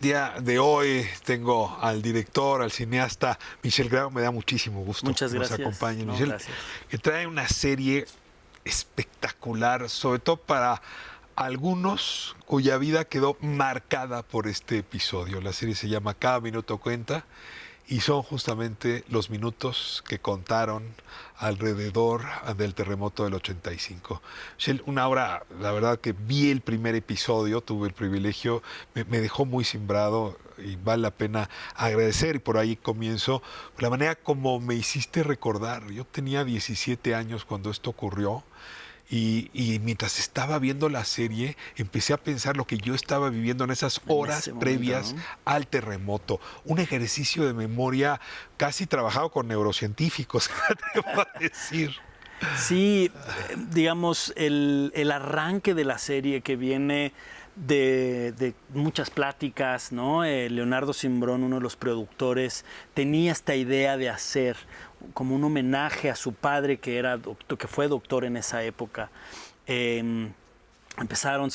día de hoy tengo al director, al cineasta Michel Grau. Me da muchísimo gusto Muchas que nos gracias. acompañe, No, Michel, gracias. que trae una serie espectacular, sobre todo para algunos cuya vida quedó marcada por este episodio. La serie se llama Cada Minuto Cuenta y son justamente los minutos que contaron alrededor del terremoto del 85. Michelle, una obra, la verdad que vi el primer episodio, tuve el privilegio, me dejó muy simbrado y vale la pena agradecer, y por ahí comienzo, la manera como me hiciste recordar. Yo tenía 17 años cuando esto ocurrió. Y mientras estaba viendo la serie, empecé a pensar lo que yo estaba viviendo en esas horas previas, ¿no?, al terremoto. Un ejercicio de memoria casi trabajado con neurocientíficos, te voy a decir. Sí, digamos, el arranque de la serie que viene de muchas pláticas, ¿no? Leonardo Simbrón, uno de los productores, tenía esta idea de hacer como un homenaje a su padre, que fue doctor en esa época. Se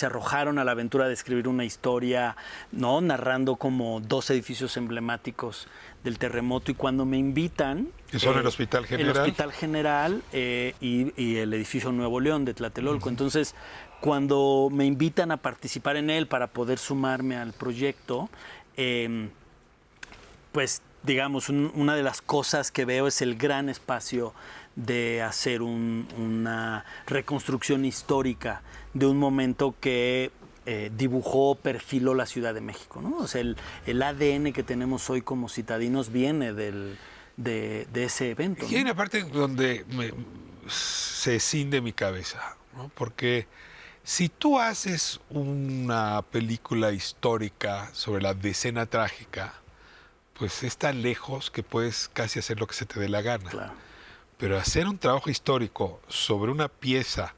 arrojaron a la aventura de escribir una historia, ¿no?, narrando como 2 edificios emblemáticos del terremoto, y cuando me invitan... Que son el Hospital General. El Hospital General y el edificio Nuevo León de Tlatelolco. Uh-huh. Entonces, cuando me invitan a participar en él para poder sumarme al proyecto, pues digamos, una de las cosas que veo es el gran espacio de hacer una reconstrucción histórica de un momento que dibujó, perfiló la Ciudad de México, ¿no? O sea, el ADN que tenemos hoy como citadinos viene de ese evento, ¿no? Y hay una parte donde se cinde mi cabeza, ¿no? Porque si tú haces una película histórica sobre la decena trágica, pues es tan lejos que puedes casi hacer lo que se te dé la gana. Claro. Pero hacer un trabajo histórico sobre una pieza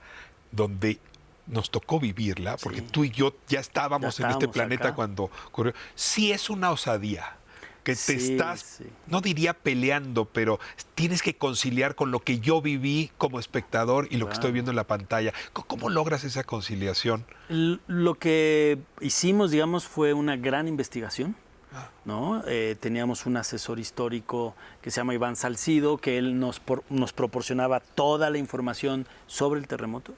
donde nos tocó vivirla, porque sí, tú y yo ya estábamos en este planeta acá cuando ocurrió, sí es una osadía, que te estás, no diría peleando, pero tienes que conciliar con lo que yo viví como espectador y lo que estoy viendo en la pantalla. ¿Cómo logras esa conciliación? Lo que hicimos, digamos, fue una gran investigación, ¿no? Teníamos un asesor histórico que se llama Iván Salcido, que él nos proporcionaba toda la información sobre el terremoto.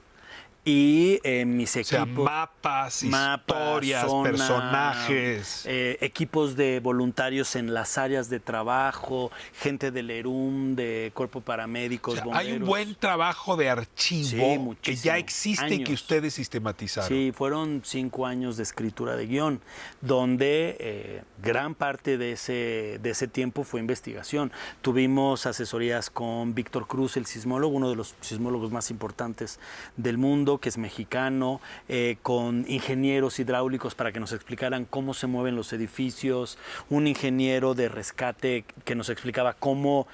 Y mis equipos... O sea, mapas, historias, zona, personajes. Equipos de voluntarios en las áreas de trabajo, gente del ERUM, de Cuerpo Paramédicos, o sea, bomberos. Hay un buen trabajo de archivo, sí, que ya existe y que ustedes sistematizaron. Sí, fueron 5 años de escritura de guión, donde gran parte de ese tiempo fue investigación. Tuvimos asesorías con Víctor Cruz, el sismólogo, uno de los sismólogos más importantes del mundo, que es mexicano, con ingenieros hidráulicos para que nos explicaran cómo se mueven los edificios, un ingeniero de rescate que nos explicaba cómo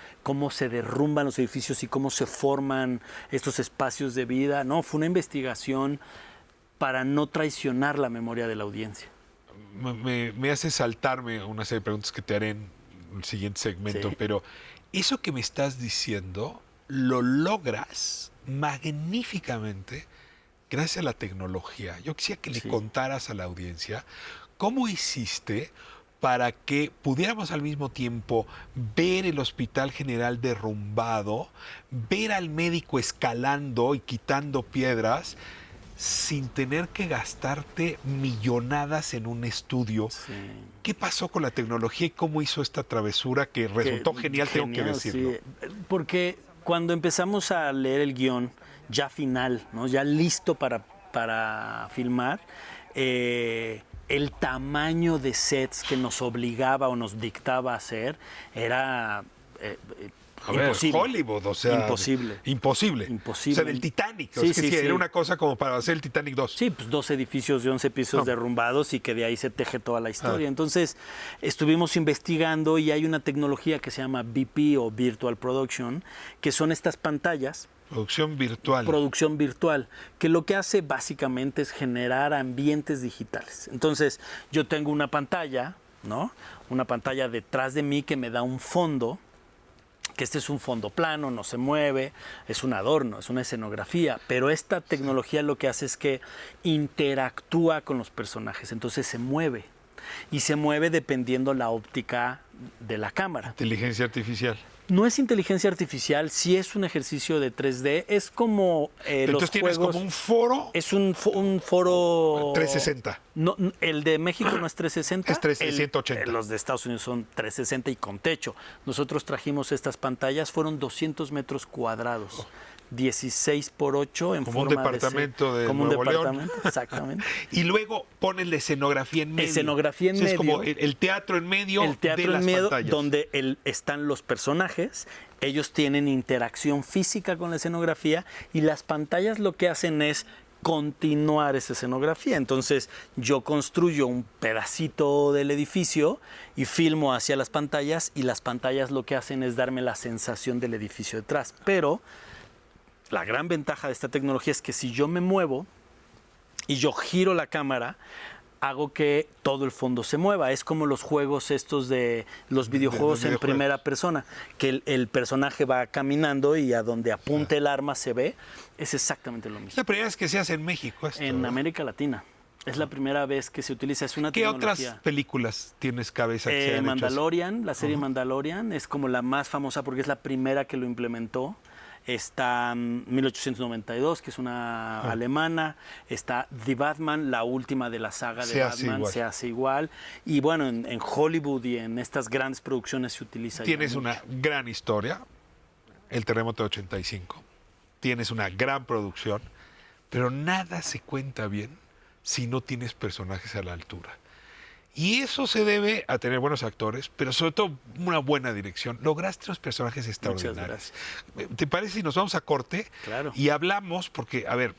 se derrumban los edificios y cómo se forman estos espacios de vida. No, fue una investigación para no traicionar la memoria de la audiencia. Me hace saltarme una serie de preguntas que te haré en el siguiente segmento, sí, pero eso que me estás diciendo lo logras magníficamente gracias a la tecnología. Yo quisiera que le contaras a la audiencia cómo hiciste para que pudiéramos al mismo tiempo ver el Hospital General derrumbado, ver al médico escalando y quitando piedras, sin tener que gastarte millonadas en un estudio. Sí. ¿Qué pasó con la tecnología y cómo hizo esta travesura que resultó genial, tengo que decirlo? Sí. Porque cuando empezamos a leer el guión, ya final, ¿no?, ya listo para filmar, el tamaño de sets que nos obligaba o nos dictaba a hacer era imposible. Hollywood, o sea, imposible. O sea, del Titanic. Sí, sí, era una cosa como para hacer el Titanic 2. Sí, pues 2 edificios de 11 pisos derrumbados y que de ahí se teje toda la historia. Entonces, estuvimos investigando y hay una tecnología que se llama BP o Virtual Production, que son estas pantallas. Producción virtual. Producción virtual, que lo que hace básicamente es generar ambientes digitales. Entonces, yo tengo una pantalla, ¿no?, una pantalla detrás de mí que me da un fondo, que este es un fondo plano, no se mueve, es un adorno, es una escenografía, pero esta tecnología lo que hace es que interactúa con los personajes, entonces se mueve. y se mueve dependiendo la óptica de la cámara. Inteligencia artificial. No es inteligencia artificial, sí es un ejercicio de 3D, es como Entonces los tienes juegos. como un foro. Es un foro 360. No, el de México no es 360. Es 180. Los de Estados Unidos son 360 y con techo. Nosotros trajimos estas pantallas, fueron 200 metros cuadrados. 16 por 8 en como un forma departamento de como Nuevo un departamento, León. exactamente. Y luego ponen la escenografía en medio. Escenografía en O sea, medio. Es como el teatro en medio El teatro de las en medio, pantallas. donde están los personajes, ellos tienen interacción física con la escenografía y las pantallas lo que hacen es continuar esa escenografía. Entonces yo construyo un pedacito del edificio y filmo hacia las pantallas y las pantallas lo que hacen es darme la sensación del edificio detrás. Pero la gran ventaja de esta tecnología es que si yo me muevo y yo giro la cámara, hago que todo el fondo se mueva. Es como los juegos estos de los videojuegos en primera persona, que el personaje va caminando y a donde apunte el arma se ve. Es exactamente lo Es mismo. la primera vez que se hace en México esto, En ¿verdad? América Latina. Es la primera vez que se utiliza. Es una ¿Qué tecnología. otras películas tienes cabeza que se han hecho así? Mandalorian, la serie Mandalorian, es como la más famosa porque es la primera que lo implementó. Está 1892, que es una alemana. Está The Batman, la última de la saga de Batman, se hace igual. Y bueno, en Hollywood y en estas grandes producciones se utiliza. Tienes una gran historia, el terremoto de 85. Tienes una gran producción, pero nada se cuenta bien si no tienes personajes a la altura. Y eso se debe a tener buenos actores, pero sobre todo una buena dirección. Lograste unos personajes extraordinarios. ¿Te parece si nos vamos a corte? Claro. Y hablamos, porque, a ver,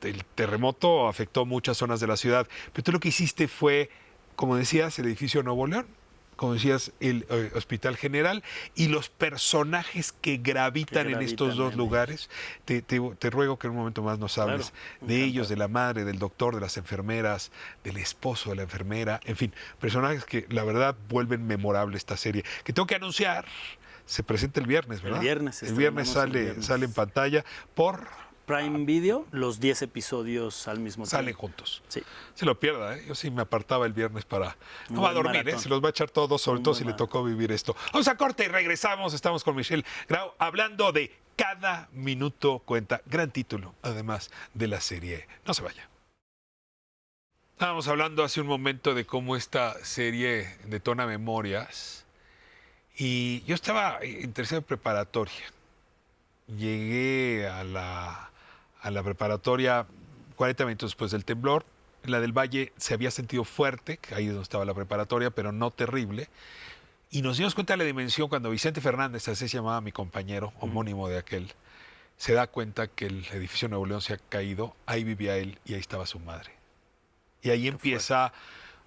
el terremoto afectó muchas zonas de la ciudad, pero tú lo que hiciste fue, como decías, el edificio Nuevo León, como decías, el Hospital General, y los personajes que gravitan en estos dos lugares. Te ruego que en un momento más nos hables de ellos, de la madre, del doctor, de las enfermeras, del esposo de la enfermera, en fin, personajes que la verdad vuelven memorable esta serie. Que tengo que anunciar, se presenta el viernes, ¿verdad? El viernes sale en pantalla por Prime Video, los 10 episodios al mismo tiempo. Salen juntos. Sí. Se lo pierda, ¿eh? Yo sí me apartaba el viernes para... No va a dormir, maratón. Se los va a echar todos, sobre todo si le tocó vivir esto. Vamos a corte y regresamos. Estamos con Michelle Grau hablando de Cada Minuto Cuenta. Gran título, además, de la serie. No se vaya. Estábamos hablando hace un momento de cómo esta serie detona memorias. Y yo estaba en tercera preparatoria. Llegué a la preparatoria 40 minutos después del temblor. La del Valle se había sentido fuerte, ahí es donde estaba la preparatoria, pero no terrible. Y nos dimos cuenta de la dimensión cuando Vicente Fernández, así se llamaba mi compañero, homónimo de aquel, se da cuenta que el edificio Nuevo León se ha caído, ahí vivía él y ahí estaba su madre. Y ahí empieza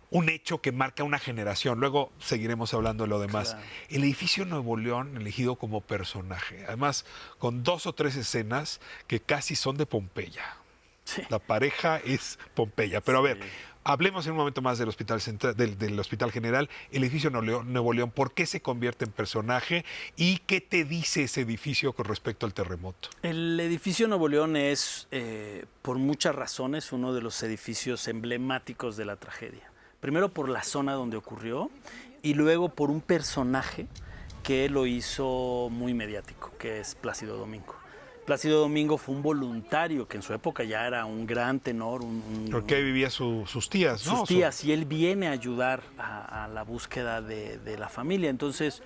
un hecho que marca una generación. Luego seguiremos hablando de lo demás. Claro. El edificio Nuevo León elegido como personaje, además con 2 o 3 escenas que casi son de Pompeya. Sí. La pareja es Pompeya. Pero a ver, hablemos en un momento más del Hospital Central, del Hospital General, el edificio Nuevo León. ¿Por qué se convierte en personaje y qué te dice ese edificio con respecto al terremoto? El edificio Nuevo León es, por muchas razones, uno de los edificios emblemáticos de la tragedia. Primero por la zona donde ocurrió y luego por un personaje que lo hizo muy mediático, que es Plácido Domingo. Plácido Domingo fue un voluntario que en su época ya era un gran tenor. Porque ahí vivía sus tías, ¿no? Sus tías, y él viene a ayudar a la búsqueda de la familia. Entonces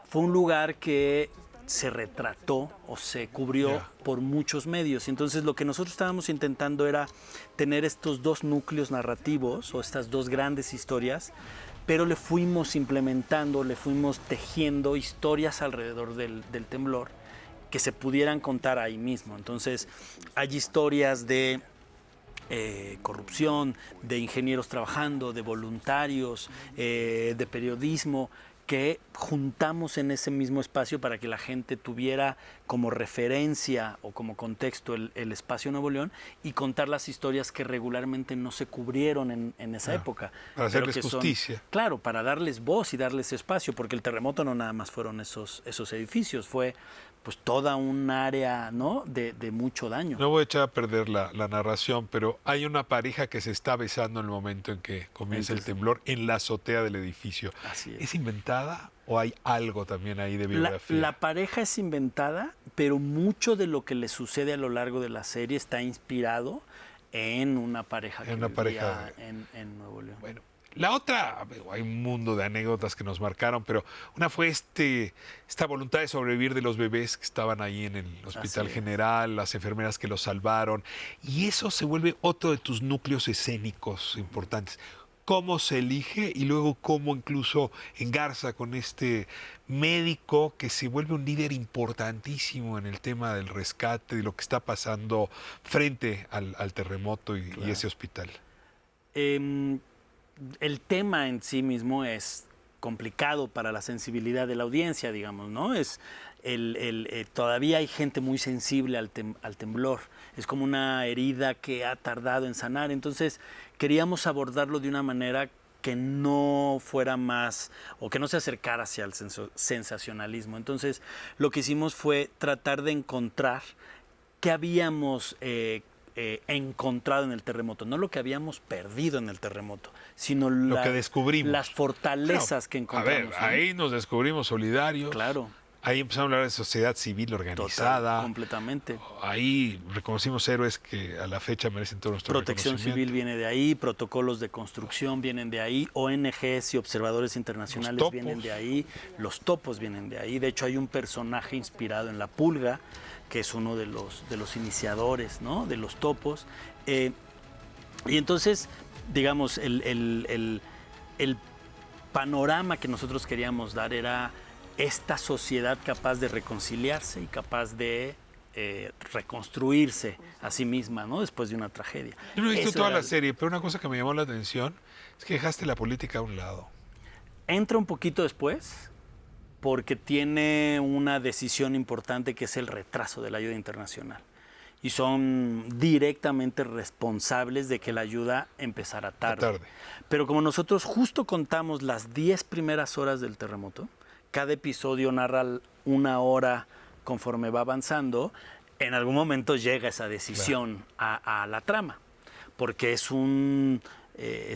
fue un lugar que se retrató o se cubrió por muchos medios. Entonces lo que nosotros estábamos intentando era tener estos dos núcleos narrativos o estas dos grandes historias, pero le fuimos implementando, le fuimos tejiendo historias alrededor del temblor que se pudieran contar ahí mismo. Entonces hay historias de corrupción, de ingenieros trabajando, de voluntarios, de periodismo, que juntamos en ese mismo espacio para que la gente tuviera como referencia o como contexto el espacio Nuevo León y contar las historias que regularmente no se cubrieron en esa época. Para hacerles justicia. Claro, para darles voz y darles espacio, porque el terremoto no nada más fueron esos edificios, fue pues toda un área, ¿no? de mucho daño. No voy a echar a perder la narración, pero hay una pareja que se está besando en el momento en que comienza el temblor en la azotea del edificio. Así es. ¿Es inventada o hay algo también ahí de biografía? La pareja es inventada, pero mucho de lo que le sucede a lo largo de la serie está inspirado en una pareja que vivía en Nuevo León. Bueno, la otra, hay un mundo de anécdotas que nos marcaron, pero una fue esta voluntad de sobrevivir de los bebés que estaban ahí en el Hospital General, las enfermeras que los salvaron, y eso se vuelve otro de tus núcleos escénicos importantes. Cómo se elige y luego cómo incluso engarza con este médico que se vuelve un líder importantísimo en el tema del rescate, de lo que está pasando frente al terremoto y ese hospital. El tema en sí mismo es complicado para la sensibilidad de la audiencia, digamos, ¿no? Todavía hay gente muy sensible al temblor. Es como una herida que ha tardado en sanar. Entonces, queríamos abordarlo de una manera que no fuera más o que no se acercara hacia el sensacionalismo. Entonces, lo que hicimos fue tratar de encontrar qué habíamos encontrado en el terremoto, no lo que habíamos perdido en el terremoto, sino lo que descubrimos, las fortalezas que encontramos. A ver, ahí nos descubrimos solidarios. Claro. Ahí empezamos a hablar de sociedad civil organizada. Total, completamente. Ahí reconocimos héroes que a la fecha merecen todo nuestro Protección civil viene de ahí, protocolos de construcción vienen de ahí, ONGs y observadores internacionales vienen de ahí, los topos vienen de ahí. De hecho, hay un personaje inspirado en la pulga, que es uno de los iniciadores, ¿no? De los topos. Y entonces, digamos, el panorama que nosotros queríamos dar era esta sociedad capaz de reconciliarse y capaz de reconstruirse a sí misma, ¿no? Después de una tragedia. Yo no he visto toda la serie, pero una cosa que me llamó la atención es que dejaste la política a un lado. Entra un poquito después, porque tiene una decisión importante que es el retraso de la ayuda internacional. Y son directamente responsables de que la ayuda empezara tarde. Pero como nosotros justo contamos las 10 primeras horas del terremoto, cada episodio narra 1 hora conforme va avanzando, en algún momento llega esa decisión a la trama, porque es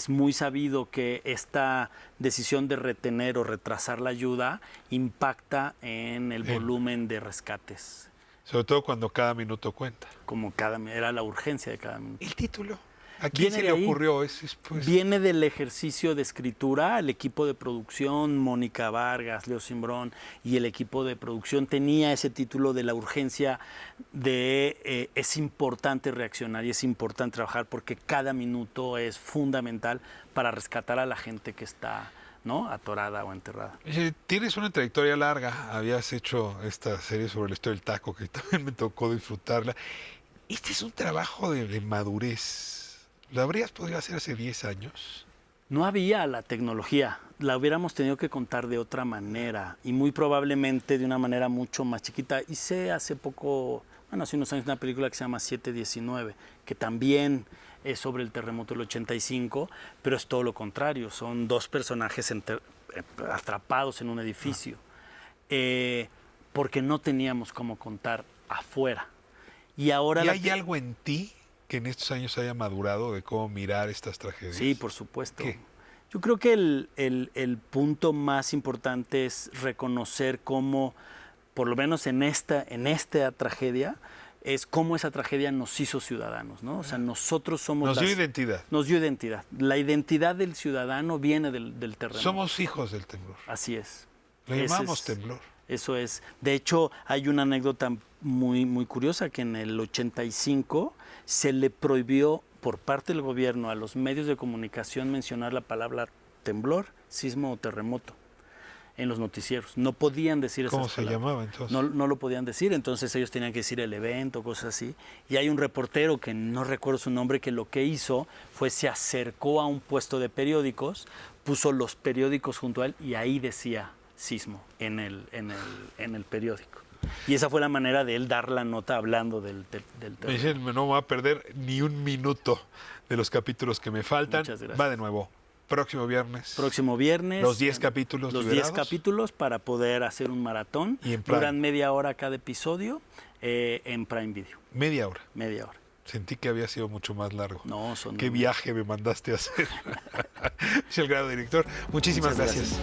muy sabido que esta decisión de retener o retrasar la ayuda impacta en el volumen de rescates. Sobre todo cuando cada minuto cuenta. Como era la urgencia de cada minuto. ¿El título? ¿A quién se le ocurrió? Viene del ejercicio de escritura. El equipo de producción, Mónica Vargas, Leo Simbrón y el equipo de producción tenía ese título de la urgencia de es importante reaccionar y es importante trabajar porque cada minuto es fundamental para rescatar a la gente que está, ¿no?, atorada o enterrada. Tienes una trayectoria larga. Habías hecho esta serie sobre la historia del taco que también me tocó disfrutarla. Este es un trabajo de madurez. ¿Lo habrías podido hacer hace 10 años? No había la tecnología, la hubiéramos tenido que contar de otra manera y muy probablemente de una manera mucho más chiquita. Hice hace poco, hace unos años una película que se llama 7/19, que también es sobre el terremoto del 85, pero es todo lo contrario, son 2 personajes atrapados en un edificio, porque no teníamos cómo contar afuera. ¿Y hay algo en ti que en estos años haya madurado de cómo mirar estas tragedias? Sí, por supuesto. ¿Qué? Yo creo que el punto más importante es reconocer cómo, por lo menos en esta tragedia, es cómo esa tragedia nos hizo ciudadanos, ¿no? O sea, nosotros somos... Nos dio identidad. Nos dio identidad. La identidad del ciudadano viene del terremoto. Somos hijos del temblor. Así es. Lo llamamos temblor. Eso es. De hecho, hay una anécdota muy, muy curiosa que en el 85 se le prohibió por parte del gobierno a los medios de comunicación mencionar la palabra temblor, sismo o terremoto en los noticieros. No podían decir esas palabras. ¿Cómo se llamaba entonces? No lo podían decir, entonces ellos tenían que decir el evento, cosas así. Y hay un reportero, que no recuerdo su nombre, que lo que hizo fue se acercó a un puesto de periódicos, puso los periódicos junto a él y ahí decía sismo en el periódico. Y esa fue la manera de él dar la nota hablando del terremoto. Me dicen, no me voy a perder ni un minuto de los capítulos que me faltan. Muchas gracias. Va de nuevo. Próximo viernes. Próximo viernes. Los 10 capítulos Los liberados. 10 capítulos para poder hacer un maratón. Y en Prime. Duran media hora cada episodio en Prime Video. Media hora. Media hora. Sentí que había sido mucho más largo. No, son... Qué viaje me mandaste a hacer. Michel Grado, director. Muchísimas Muchas gracias.